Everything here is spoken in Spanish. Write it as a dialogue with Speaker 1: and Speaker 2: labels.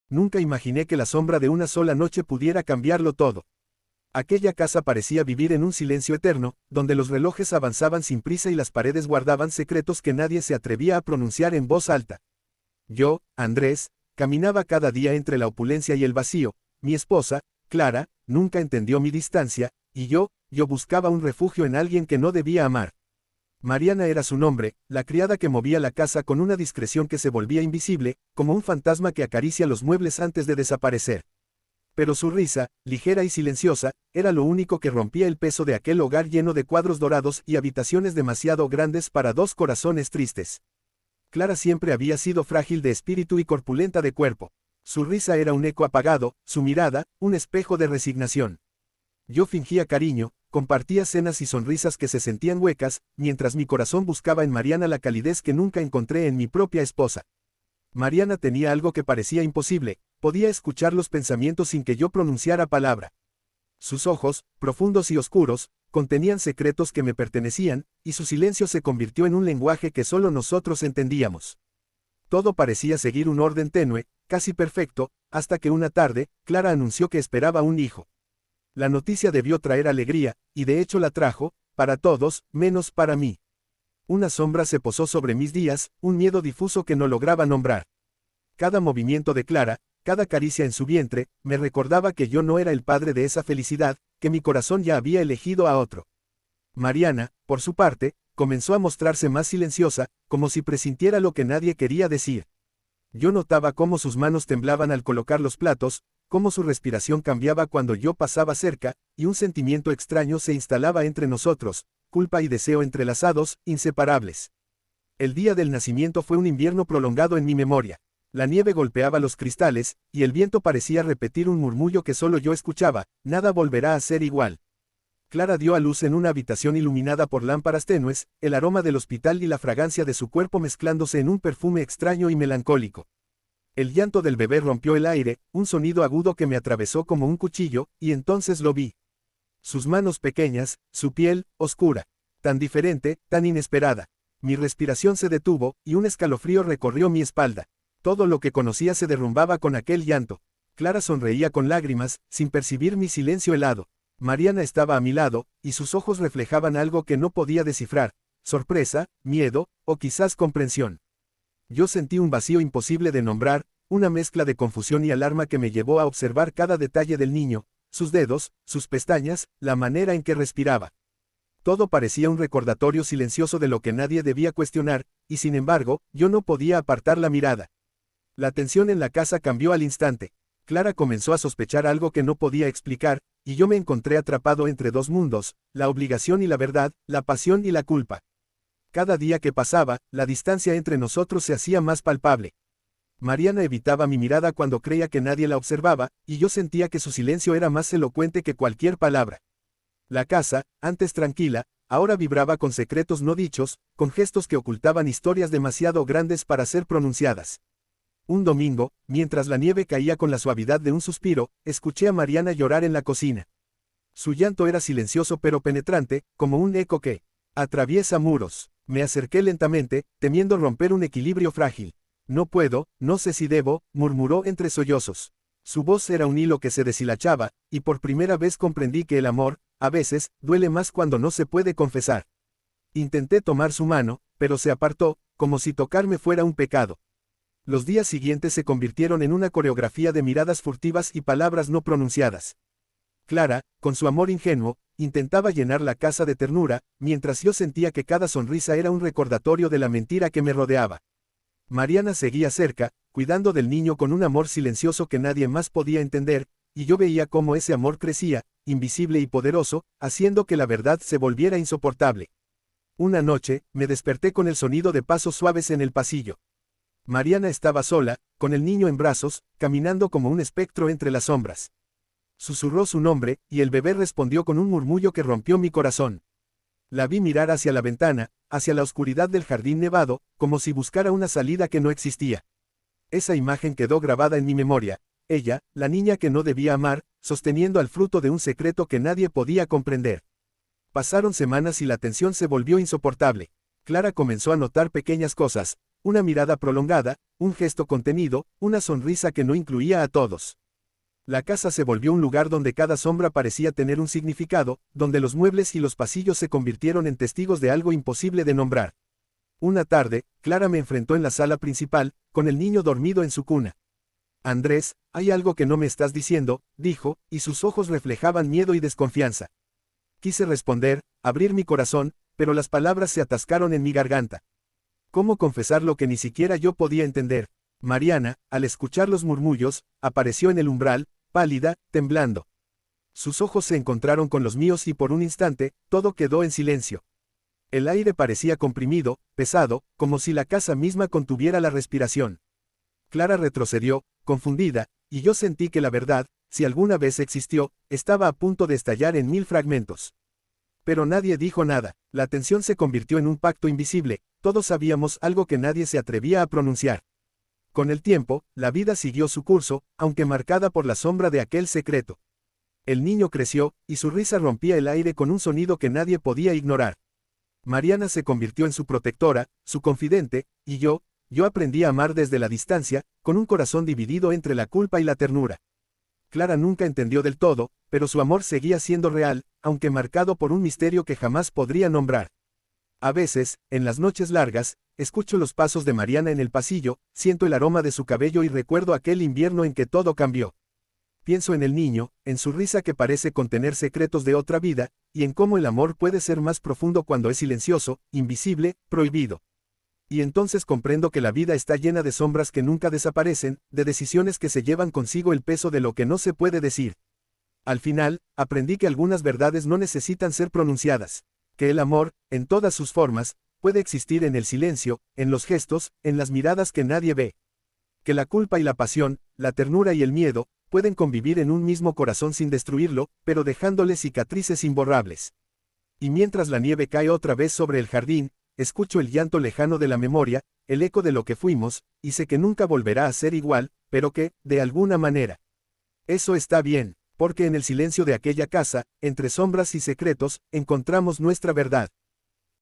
Speaker 1: Nunca imaginé que la sombra de una sola noche pudiera cambiarlo todo. Aquella casa parecía vivir en un silencio eterno, donde los relojes avanzaban sin prisa y las paredes guardaban secretos que nadie se atrevía a pronunciar en voz alta. Yo, Andrés, caminaba cada día entre la opulencia y el vacío. Mi esposa, Clara, nunca entendió mi distancia, y yo buscaba un refugio en alguien que no debía amar. Mariana era su nombre, la criada que movía la casa con una discreción que se volvía invisible, como un fantasma que acaricia los muebles antes de desaparecer. Pero su risa, ligera y silenciosa, era lo único que rompía el peso de aquel hogar lleno de cuadros dorados y habitaciones demasiado grandes para dos corazones tristes. Clara siempre había sido frágil de espíritu y corpulenta de cuerpo. Su risa era un eco apagado, su mirada, un espejo de resignación. Yo fingía cariño, compartía cenas y sonrisas que se sentían huecas, mientras mi corazón buscaba en Mariana la calidez que nunca encontré en mi propia esposa. Mariana tenía algo que parecía imposible, podía escuchar los pensamientos sin que yo pronunciara palabra. Sus ojos, profundos y oscuros, contenían secretos que me pertenecían, y su silencio se convirtió en un lenguaje que solo nosotros entendíamos. Todo parecía seguir un orden tenue, casi perfecto, hasta que una tarde, Clara anunció que esperaba un hijo. La noticia debió traer alegría, y de hecho la trajo, para todos, menos para mí. Una sombra se posó sobre mis días, un miedo difuso que no lograba nombrar. Cada movimiento de Clara, cada caricia en su vientre, me recordaba que yo no era el padre de esa felicidad, que mi corazón ya había elegido a otro. Mariana, por su parte, comenzó a mostrarse más silenciosa, como si presintiera lo que nadie quería decir. Yo notaba cómo sus manos temblaban al colocar los platos, cómo su respiración cambiaba cuando yo pasaba cerca, y un sentimiento extraño se instalaba entre nosotros, culpa y deseo entrelazados, inseparables. El día del nacimiento fue un invierno prolongado en mi memoria. La nieve golpeaba los cristales, y el viento parecía repetir un murmullo que solo yo escuchaba: nada volverá a ser igual. Clara dio a luz en una habitación iluminada por lámparas tenues, el aroma del hospital y la fragancia de su cuerpo mezclándose en un perfume extraño y melancólico. El llanto del bebé rompió el aire, un sonido agudo que me atravesó como un cuchillo, y entonces lo vi. Sus manos pequeñas, su piel, oscura. Tan diferente, tan inesperada. Mi respiración se detuvo, y un escalofrío recorrió mi espalda. Todo lo que conocía se derrumbaba con aquel llanto. Clara sonreía con lágrimas, sin percibir mi silencio helado. Mariana estaba a mi lado, y sus ojos reflejaban algo que no podía descifrar: sorpresa, miedo, o quizás comprensión. Yo sentí un vacío imposible de nombrar, una mezcla de confusión y alarma que me llevó a observar cada detalle del niño, sus dedos, sus pestañas, la manera en que respiraba. Todo parecía un recordatorio silencioso de lo que nadie debía cuestionar, y sin embargo, yo no podía apartar la mirada. La tensión en la casa cambió al instante. Clara comenzó a sospechar algo que no podía explicar, y yo me encontré atrapado entre dos mundos: la obligación y la verdad, la pasión y la culpa. Cada día que pasaba, la distancia entre nosotros se hacía más palpable. Mariana evitaba mi mirada cuando creía que nadie la observaba, y yo sentía que su silencio era más elocuente que cualquier palabra. La casa, antes tranquila, ahora vibraba con secretos no dichos, con gestos que ocultaban historias demasiado grandes para ser pronunciadas. Un domingo, mientras la nieve caía con la suavidad de un suspiro, escuché a Mariana llorar en la cocina. Su llanto era silencioso pero penetrante, como un eco que atraviesa muros. Me acerqué lentamente, temiendo romper un equilibrio frágil. No puedo, no sé si debo, murmuró entre sollozos. Su voz era un hilo que se deshilachaba, y por primera vez comprendí que el amor, a veces, duele más cuando no se puede confesar. Intenté tomar su mano, pero se apartó, como si tocarme fuera un pecado. Los días siguientes se convirtieron en una coreografía de miradas furtivas y palabras no pronunciadas. Clara, con su amor ingenuo, intentaba llenar la casa de ternura, mientras yo sentía que cada sonrisa era un recordatorio de la mentira que me rodeaba. Mariana seguía cerca, cuidando del niño con un amor silencioso que nadie más podía entender, y yo veía cómo ese amor crecía, invisible y poderoso, haciendo que la verdad se volviera insoportable. Una noche, me desperté con el sonido de pasos suaves en el pasillo. Mariana estaba sola, con el niño en brazos, caminando como un espectro entre las sombras. Susurró su nombre, y el bebé respondió con un murmullo que rompió mi corazón. La vi mirar hacia la ventana, hacia la oscuridad del jardín nevado, como si buscara una salida que no existía. Esa imagen quedó grabada en mi memoria: ella, la niña que no debía amar, sosteniendo al fruto de un secreto que nadie podía comprender. Pasaron semanas y la tensión se volvió insoportable. Clara comenzó a notar pequeñas cosas: una mirada prolongada, un gesto contenido, una sonrisa que no incluía a todos. La casa se volvió un lugar donde cada sombra parecía tener un significado, donde los muebles y los pasillos se convirtieron en testigos de algo imposible de nombrar. Una tarde, Clara me enfrentó en la sala principal, con el niño dormido en su cuna. Andrés, hay algo que no me estás diciendo, dijo, y sus ojos reflejaban miedo y desconfianza. Quise responder, abrir mi corazón, pero las palabras se atascaron en mi garganta. ¿Cómo confesar lo que ni siquiera yo podía entender? Mariana, al escuchar los murmullos, apareció en el umbral, pálida, temblando. Sus ojos se encontraron con los míos y por un instante, todo quedó en silencio. El aire parecía comprimido, pesado, como si la casa misma contuviera la respiración. Clara retrocedió, confundida, y yo sentí que la verdad, si alguna vez existió, estaba a punto de estallar en 1000 fragmentos. Pero nadie dijo nada, la tensión se convirtió en un pacto invisible, todos sabíamos algo que nadie se atrevía a pronunciar. Con el tiempo, la vida siguió su curso, aunque marcada por la sombra de aquel secreto. El niño creció, y su risa rompía el aire con un sonido que nadie podía ignorar. Mariana se convirtió en su protectora, su confidente, y yo aprendí a amar desde la distancia, con un corazón dividido entre la culpa y la ternura. Clara nunca entendió del todo, pero su amor seguía siendo real, aunque marcado por un misterio que jamás podría nombrar. A veces, en las noches largas, escucho los pasos de Mariana en el pasillo, siento el aroma de su cabello y recuerdo aquel invierno en que todo cambió. Pienso en el niño, en su risa que parece contener secretos de otra vida, y en cómo el amor puede ser más profundo cuando es silencioso, invisible, prohibido. Y entonces comprendo que la vida está llena de sombras que nunca desaparecen, de decisiones que se llevan consigo el peso de lo que no se puede decir. Al final, aprendí que algunas verdades no necesitan ser pronunciadas, que el amor, en todas sus formas, puede existir en el silencio, en los gestos, en las miradas que nadie ve. Que la culpa y la pasión, la ternura y el miedo, pueden convivir en un mismo corazón sin destruirlo, pero dejándole cicatrices imborrables. Y mientras la nieve cae otra vez sobre el jardín, escucho el llanto lejano de la memoria, el eco de lo que fuimos, y sé que nunca volverá a ser igual, pero que, de alguna manera. Eso está bien, porque en el silencio de aquella casa, entre sombras y secretos, encontramos nuestra verdad.